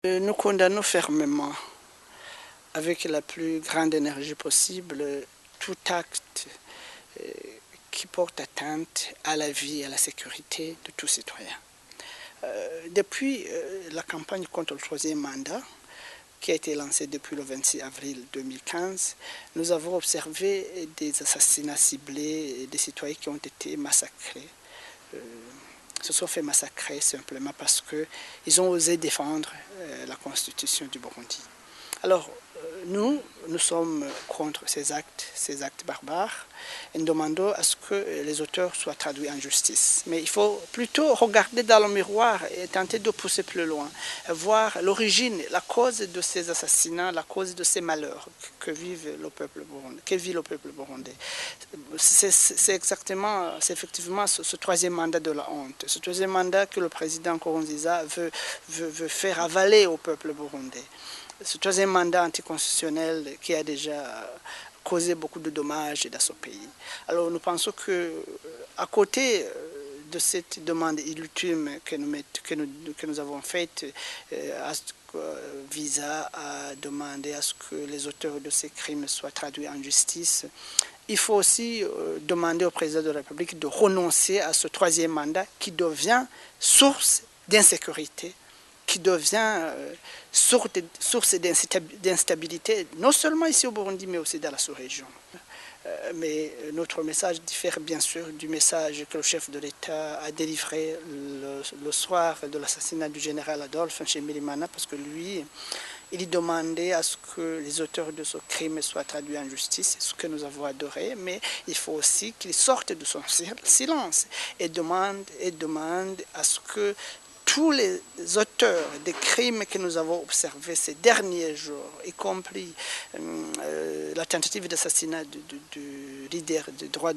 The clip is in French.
Nous condamnons fermement, avec la plus grande énergie possible, tout acte qui porte atteinte à la vie et à la sécurité de tout citoyen. Depuis la campagne contre le troisième mandat, qui a été lancée depuis le 26 avril 2015, nous avons observé des assassinats ciblés, des citoyens qui ont été massacrés. Se sont fait massacrer simplement parce qu'ils ont osé défendre la constitution du Burundi. Alors, nous sommes contre ces actes barbares, et nous demandons à ce que les auteurs soient traduits en justice. Mais il faut plutôt regarder dans le miroir et tenter de pousser plus loin, voir l'origine, la cause de ces assassinats, la cause de ces malheurs que vit le peuple burundais. C'est effectivement ce troisième mandat de la honte, ce troisième mandat que le président Nkurunziza veut faire avaler au peuple burundais. Ce troisième mandat anticonstitutionnel qui a déjà causé beaucoup de dommages dans ce pays. Alors nous pensons qu'à côté de cette demande ultime que nous avons faite visant à demander à ce que les auteurs de ces crimes soient traduits en justice, il faut aussi demander au président de la République de renoncer à ce troisième mandat qui devient source d'insécurité, qui devient source d'instabilité, non seulement ici au Burundi, mais aussi dans la sous-région. Mais notre message diffère bien sûr du message que le chef de l'État a délivré le soir de l'assassinat du général Adolphe Nshimirimana, parce que lui, il demandait à ce que les auteurs de ce crime soient traduits en justice, ce que nous avons adoré, mais il faut aussi qu'il sorte de son silence et demande à ce que tous les auteurs des crimes que nous avons observés ces derniers jours, y compris la tentative d'assassinat du leader des droits